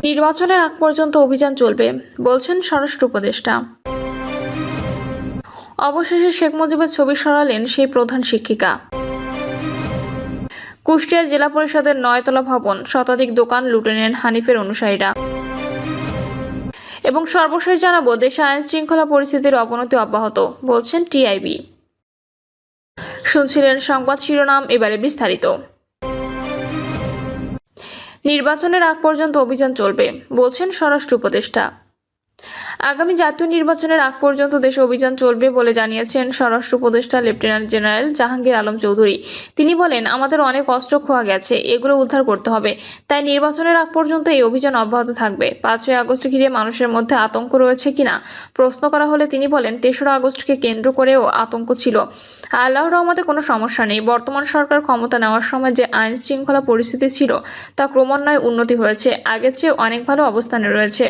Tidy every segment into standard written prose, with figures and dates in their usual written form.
নির্বাচনের আগ পর্যন্ত অভিযান চলবে বলছেন স্বরাষ্ট্র উপদেষ্টা। অবশেষে শেখ মুজিবের ছবি সরালেন সেই প্রধান শিক্ষিকা। কুষ্টিয়া জেলা পরিষদের 9 তলা ভবন, শতাধিক দোকান লুটে নেন হানিফের অনুসারীরা। এবং সর্বশেষ জানাবো, দেশে আইন শৃঙ্খলা পরিস্থিতির অবনতি অব্যাহত বলছেন টিআইবি। শুনছিলেন সংবাদ শিরোনাম, এবারে বিস্তারিত। নির্বাচনের আগ পর্যন্ত অভিযান চলবে বলছেন স্বরাষ্ট্র উপদেষ্টা। আগামী জাতীয় নির্বাচনের আগ পর্যন্ত দেশে অভিযান চলবে বলে জানিয়েছেন স্বরাষ্ট্র উপদেষ্টা লেফটেন্যান্ট জেনারেল জাহাঙ্গীর আলম চৌধুরী। তিনি বলেন, আমাদের অনেক অস্ত্র খোয়া গেছে, এগুলো উদ্ধার করতে হবে। তাই নির্বাচনের আগ পর্যন্ত এই অভিযান অব্যাহত থাকবে। 5ই আগস্ট ঘিরে মানুষের মধ্যে আতঙ্ক রয়েছে কিনা প্রশ্ন করা হলে তিনি বলেন, 3রা আগস্টকে কেন্দ্র করেও আতঙ্ক ছিল। আল্লাহর রহমতে কোনো সমস্যা নেই। বর্তমান সরকার ক্ষমতা নেওয়ার সময় যে আইন শৃঙ্খলা পরিস্থিতি ছিল তা ক্রমান্বয়ে উন্নতি হয়েছে, আগের চেয়ে অনেক ভালো অবস্থানে রয়েছে।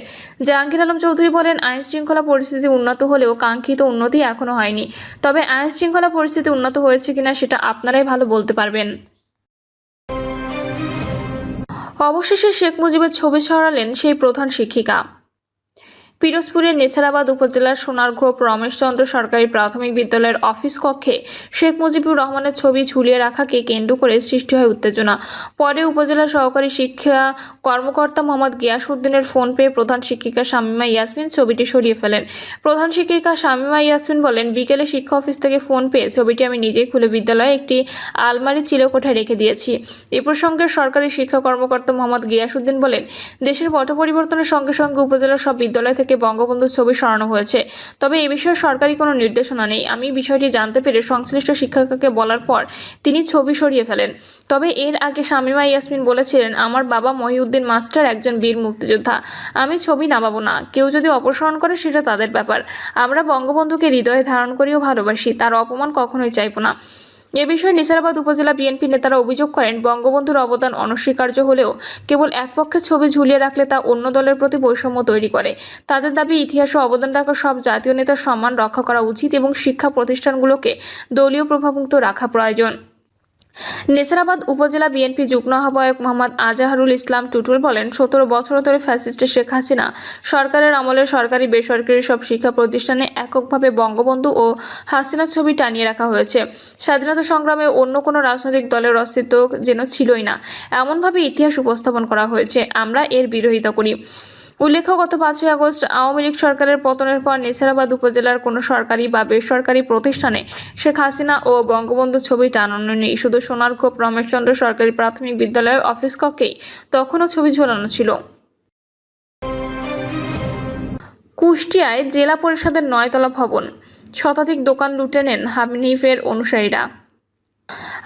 জাহাঙ্গীর আলম চৌধুরী বলেন, আইন শৃঙ্খলা পরিস্থিতি উন্নত হলেও কাঙ্ক্ষিত উন্নতি এখনো হয়নি। তবে আইন শৃঙ্খলা পরিস্থিতি উন্নত হয়েছে কিনা সেটা আপনারাই ভালো বলতে পারবেন। অবশেষে শেখ মুজিবের ছবি সরালেন সেই প্রধান শিক্ষিকা। পিরোজপুরের নেছারাবাদ উপজেলার সোনারঘোপ রমেশচন্দ্র সরকারি প্রাথমিক বিদ্যালয়ের অফিস কক্ষে শেখ মুজিবুর রহমানের ছবি ঝুলিয়ে রাখাকে কেন্দ্র করে সৃষ্টি হয় উত্তেজনা। পরে উপজেলা সহকারী শিক্ষা কর্মকর্তা মোহাম্মদ গিয়াসউদ্দিনের ফোন পেয়ে প্রধান শিক্ষিকা শামীমা ইয়াসমিন ছবিটি সরিয়ে ফেলেন। প্রধান শিক্ষিকা শামীমা ইয়াসমিন বলেন, বিকেলে শিক্ষা অফিস থেকে ফোন পেয়ে ছবিটি আমি নিজেই খুলে বিদ্যালয়ে একটি আলমারি চিলেকোঠায় রেখে দিয়েছি। এ প্রসঙ্গে সরকারি শিক্ষা কর্মকর্তা মোহাম্মদ গিয়াসউদ্দিন বলেন, দেশের পট পরিবর্তনের সঙ্গে সঙ্গে উপজেলার সব বিদ্যালয় থেকে বঙ্গবন্ধুর ছবি সরানো হয়েছে। তবে এ বিষয়ে সরকারি কোনো নির্দেশনা নেই। আমি বিষয়টি জানতে পেরে সংশ্লিষ্ট শিক্ষককে বলার পর তিনি ছবি সরিয়ে ফেলেন। তবে এর আগে শামীমা ইয়াসমিন বলেছিলেন, আমার বাবা মহিউদ্দিন মাস্টার একজন বীর মুক্তিযোদ্ধা, আমি ছবি নামাবো না। কেউ যদি অপসারণ করে সেটা তাদের ব্যাপার। আমরা বঙ্গবন্ধুকে হৃদয়ে ধারণ করিও ভালোবাসি, তার অপমান কখনোই চাইব না। এ বিষয়ে নেছারাবাদ উপজেলা বিএনপি নেতারা অভিযোগ করেন, বঙ্গবন্ধুর অবদান অনস্বীকার্য হলেও কেবল এক পক্ষের ছবি ঝুলিয়ে রাখলে তা অন্য দলের প্রতি বৈষম্য তৈরি করে। তাদের দাবি, ইতিহাসে অবদান রাখা সব জাতীয় নেতার সম্মান রক্ষা করা উচিত এবং শিক্ষা প্রতিষ্ঠানগুলোকে দলীয় প্রভাবমুক্ত রাখা প্রয়োজন। নেছারাবাদ উপজেলা বিএনপি যুগ্ম আহ্বায়ক মোহাম্মদ আজাহারুল ইসলাম টুটুল বলেন, 17 বছর ধরে ফ্যাসিস্ট শেখ হাসিনা সরকারের আমলে সরকারি বেসরকারি সব শিক্ষা প্রতিষ্ঠানে এককভাবে বঙ্গবন্ধু ও হাসিনার ছবি টানিয়ে রাখা হয়েছে। স্বাধীনতা সংগ্রামে অন্য কোনো রাজনৈতিক দলের অস্তিত্ব যেন ছিলই না, এমনভাবে ইতিহাস উপস্থাপন করা হয়েছে। আমরা এর বিরোধিতা করি। উল্লেখ্য, গত 5ই আগস্ট আওয়ামী লীগ সরকারের পতনের পর নেছারাবাদ উপজেলার কোনো সরকারি বা বেসরকারি প্রতিষ্ঠানে শেখ হাসিনা ও বঙ্গবন্ধুর ছবি টানানো নেই। শুধু সোনারঘোপ রমেশচন্দ্র সরকারি প্রাথমিক বিদ্যালয়ের অফিস কক্ষেই তখনও ছবি ঝোলানো ছিল। কুষ্টিয়ায় জেলা পরিষদের 9 তলা ভবন, শতাধিক দোকান লুটে নেন হানিফের অনুসারীরা।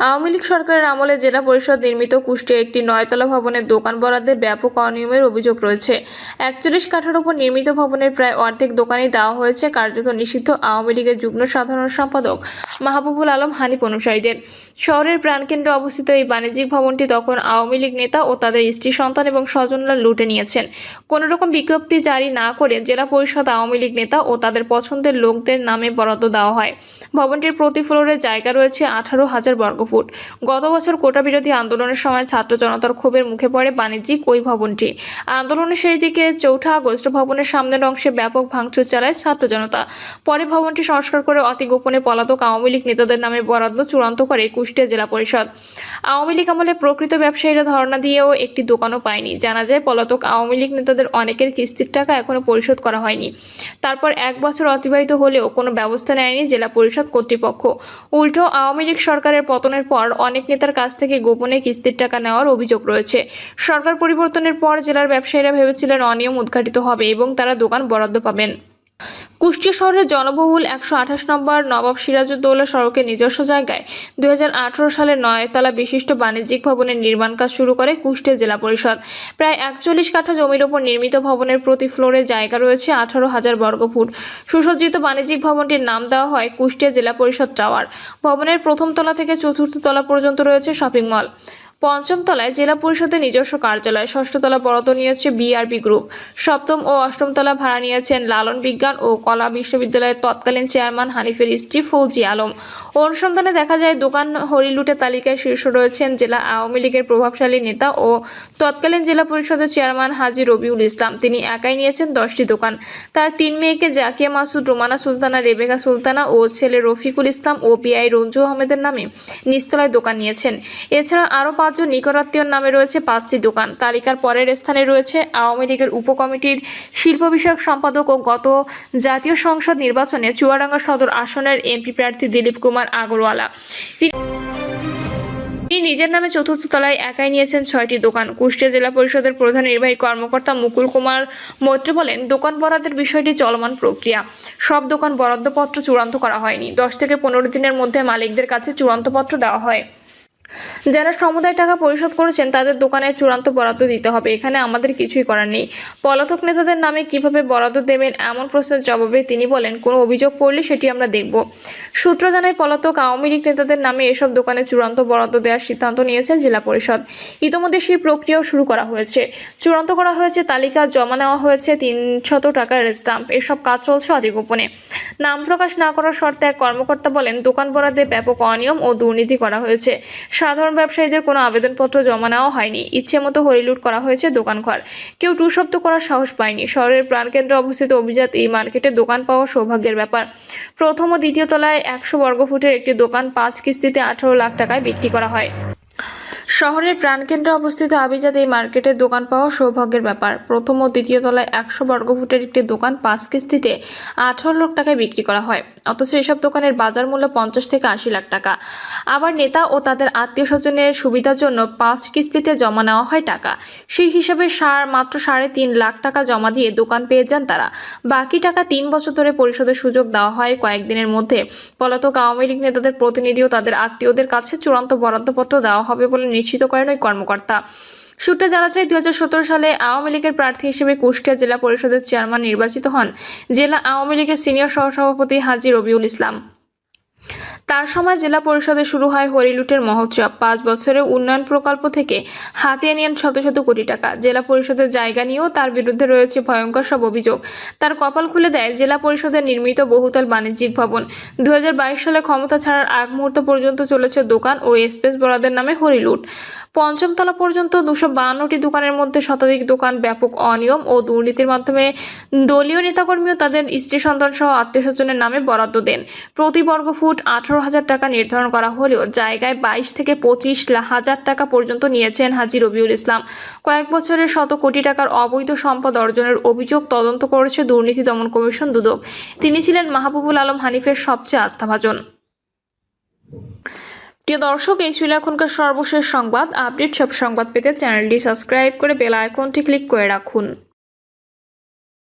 আওয়ামী লীগ সরকারের আমলে জেলা পরিষদ নির্মিত কুষ্টিয়া একটি 9 তলা ভবনের দোকান বরাদ্দে ব্যাপক অনিয়মের অভিযোগ রয়েছে। 41 কাঠার উপর নির্মিত ভবনের প্রায় অর্ধেক দোকানই দেওয়া হয়েছে কার্যত নিষিদ্ধ আওয়ামী লীগের যুগ্ম সাধারণ সম্পাদক মাহবুবুল আলম হানিফ অনুসারীদের। শহরের প্রাণকেন্দ্রে অবস্থিত এই বাণিজ্যিক ভবনটি তখন আওয়ামী লীগ নেতা ও তাদের স্ত্রী সন্তান এবং স্বজনরা লুটে নিয়েছেন। কোনো রকম বিজ্ঞপ্তি জারি না করে জেলা পরিষদ আওয়ামী লীগ নেতা ও তাদের পছন্দের লোকদের নামে বরাদ্দ দেওয়া হয়। ভবনটির প্রতি ফ্লোরে জায়গা রয়েছে 18,000 বর্গফুট। গত বছর কোটা বিরোধী আন্দোলনের সময় ছাত্র জনতার ক্ষোভের মুখে পড়ে বাণিজ্যিক ওই ভবনটি। আন্দোলনের শেষ দিকে 4 আগস্ট ভবনের সামনের অংশে ব্যাপক ভাঙচুর চালায় ছাত্র জনতা। পরে ভবনটি সংস্কার করে অতি গোপনে পলাতক আওয়ামী লীগ নেতাদের নামে বরাদ্দ চূড়ান্ত করে কুষ্টিয়া জেলা পরিষদ। আওয়ামী লীগ আমলে প্রকৃত ব্যবসায়ীরা ধর্ণা দিয়েও একটি দোকানও পায়নি। জানা যায়, পলাতক আওয়ামী লীগ নেতাদের অনেকের কিস্তির টাকা এখনো পরিশোধ করা হয়নি। তারপর 1 বছর অতিবাহিত হলেও কোনো ব্যবস্থা নেয়নি জেলা পরিষদ কর্তৃপক্ষ। উল্টো আওয়ামী লীগ সরকারের পতনের পর অনেক নেতার কাছ থেকে গোপনে কিস্তির টাকা নেওয়ার অভিযোগ রয়েছে। সরকার পরিবর্তনের পর জেলার ব্যবসায়ীরা ভেবেছিলেন অনিয়ম উদ্ঘাটিত হবে এবং তারা দোকান বরাদ্দ পাবেন। কুষ্টিয়া শহরের জনবহুল 128 নম্বর নবাব সিরাজউদ্দৌলা সড়কের নিজস্ব জায়গায় 2018 সালে 9 তলা বিশিষ্ট বাণিজ্যিক ভবনের নির্মাণ কাজ শুরু করে কুষ্টিয়া জেলা পরিষদ। প্রায় 41 কাঠা জমির উপর নির্মিত ভবনের প্রতি ফ্লোরে জায়গা রয়েছে 18,000 বর্গফুট। সুসজ্জিত বাণিজ্যিক ভবনটির নাম দেওয়া হয় কুষ্টিয়া জেলা পরিষদ টাওয়ার। ভবনের প্রথম তলা থেকে চতুর্থ তলা পর্যন্ত রয়েছে শপিং মল। পঞ্চম তলায় জেলা পরিষদের নিজস্ব কার্যালয়, ষষ্ঠ তলা বরাদ্দ নিয়েছে বিআরবি গ্রুপ, সপ্তম ও অষ্টম তলা ভাড়া নিয়েছেন লালন বিজ্ঞান ও কলা বিশ্ববিদ্যালয়ের তৎকালীন চেয়ারম্যান হানিফের স্ত্রী ফৌজি আলম। অনুসন্ধানে দেখা যায় দোকান হরিলুটের তালিকায় শীর্ষ রয়েছেন জেলা আওয়ামী লীগের প্রভাবশালী নেতা ও তৎকালীন জেলা পরিষদের চেয়ারম্যান হাজী রবিউল ইসলাম। তিনি একাই নিয়েছেন 10টি দোকান। তার 3 মেয়েকে জাকিয়া মাসুদ, রোমানা সুলতানা, রেবেকা সুলতানা ও ছেলে রফিকুল ইসলাম ও পিআই রঞ্জু আহমেদের নামে নিচতলায় দোকান নিয়েছেন। এছাড়া আরও 5 জন নিকটাত্মীয়র নামে রয়েছে 5টি দোকান। তালিকার পরের স্থানে রয়েছে আওয়ামী লীগের উপকমিটির শিল্প বিষয়ক সম্পাদক ও গত জাতীয় সংসদ নির্বাচনে চুয়াডাঙ্গা সদর আসনের এমপি প্রার্থী দিলীপ কুমার আগরওয়ালা। তিনি নিজের নামে চতুর্থ তলায় একাই নিয়েছেন 6টি দোকান। কুষ্টিয়া জেলা পরিষদের প্রধান নির্বাহী কর্মকর্তা মুকুল কুমার মৈত্র বলেন, দোকান বরাদ্দের বিষয়টি চলমান প্রক্রিয়া। সব দোকান বরাদ্দপত্র চূড়ান্ত করা হয়নি। 10 থেকে 15 দিনের মধ্যে মালিকদের কাছে চূড়ান্ত পত্র দেওয়া হয়। যারা সমুদায় টাকা পরিশোধ করেছেন তাদের দোকানের চূড়ান্ত বরাদ্দ দিতে হবে। এখানে আমাদের কিছুই করার নেই। পলাতক নেতাদের নামে কিভাবে বরাদ্দ দেবেন এমন প্রশ্নের জবাবে তিনি বলেন, কোনো অভিযোগ পড়লে সেটি আমরা দেখব। সূত্র জানায়, পলাতক আওয়ামী লীগ নেতাদের নামে এসব দোকানে চূড়ান্ত বরাদ্দ দেওয়ার সিদ্ধান্ত নিয়েছেন জেলা পরিষদ। ইতিমধ্যে সেই প্রক্রিয়াও শুরু করা হয়েছে। চূড়ান্ত করা হয়েছে তালিকা, জমা নেওয়া হয়েছে 300 টাকার স্টাম্প। এসব কাজ চলছে অতি গোপনে। নাম প্রকাশ না করার শর্তে এক কর্মকর্তা বলেন, দোকান বরাদ্দে ব্যাপক অনিয়ম ও দুর্নীতি করা হয়েছে। সাধারণ ব্যবসায়ীদের কোনো আবেদনপত্র জমা নেওয়া হয়নি। ইচ্ছে মতো হরিলুট করা হয়েছে দোকানঘর। কেউ টু শব্দ করার সাহস পায়নি। শহরের প্রাণকেন্দ্রে অবস্থিত অভিজাত এই মার্কেটে দোকান পাওয়া সৌভাগ্যের ব্যাপার। প্রথম ও দ্বিতীয় তলায় 100 বর্গফুটের একটি দোকান 5 কিস্তিতে 18 লাখ টাকায় বিক্রি করা হয়। শহরের প্রাণকেন্দ্রে অবস্থিত আভিজাত এই মার্কেটে দোকান পাওয়া সৌভাগ্যের ব্যাপার। প্রথম ও দ্বিতীয় তলায় 100 বর্গফুটের একটি দোকান 5 কিস্তিতে 18 লাখ টাকায় বিক্রি করা হয়। অথচ এসব দোকানের বাজার মূল্য 50 থেকে 80 লাখ টাকা। আবার নেতা ও তাদের আত্মীয় স্বজনের সুবিধার জন্য 5 কিস্তিতে জমা নেওয়া হয় টাকা। সেই হিসাবে মাত্র 3.5 লাখ টাকা জমা দিয়ে দোকান পেয়ে যান তারা। বাকি টাকা 3 বছর ধরে পরিশোধের সুযোগ দেওয়া হয়। কয়েকদিনের মধ্যে পলাতক আওয়ামী লীগ নেতাদের প্রতিনিধি ও তাদের আত্মীয়দের কাছে চূড়ান্ত বরাদ্দপত্র দেওয়া হবে বলে নিশ্চিত করেন ওই কর্মকর্তা। সূত্রে জানা যায়, 2017 সালে আওয়ামী লীগের প্রার্থী হিসেবে কুষ্টিয়া জেলা পরিষদের চেয়ারম্যান নির্বাচিত হন জেলা আওয়ামী লীগের সিনিয়র সহসভাপতি হাজী রবিউল ইসলাম। তার সময় জেলা পরিষদে শুরু হয় হরিলুটের মহোৎসব। 5 বছরে উন্নয়ন প্রকল্প থেকে হাতিয়ে নেন শত শত কোটি টাকা। জেলা পরিষদের জায়গা নিয়েও তার বিরুদ্ধে রয়েছে ভয়ঙ্কর সব অভিযোগ। তার কপাল খুলে দেয় জেলা পরিষদের নির্মিত বহুতল বাণিজ্যিক ভবন। 2022 সালে ক্ষমতা ছাড়ার আগ মুহূর্ত পর্যন্ত চলেছে দোকান ও স্পেস বরাদ্দের নামে হরিলুট। পঞ্চম তলা পর্যন্ত 252টি দোকানের মধ্যে শতাধিক দোকান ব্যাপক অনিয়ম ও দুর্নীতির মাধ্যমে দলীয় নেতাকর্মী ও তাদের স্ত্রী সন্তান সহ আত্মীয় স্বজনের নামে বরাদ্দ দেন। প্রতি বর্গফুট 18,000 টাকা নির্ধারণ করা হলেও জায়গায় 22 থেকে 25,000 টাকা পর্যন্ত নিয়েছেন হাজী রবিউল ইসলাম। কয়েক বছরে শত কোটি টাকার অবৈধ সম্পদ অর্জনের অভিযোগ তদন্ত করেছে দুর্নীতি দমন কমিশন দুদক। তিনি ছিলেন মাহবুবুল আলম হানিফের সবচেয়ে আস্থাভাজন। প্রিয় দর্শক, এই ছিল এখনকার সর্বশেষ সংবাদ আপডেট। সব সংবাদ পেতে চ্যানেলটি সাবস্ক্রাইব করে বেল আইকনটি ক্লিক করে রাখুন।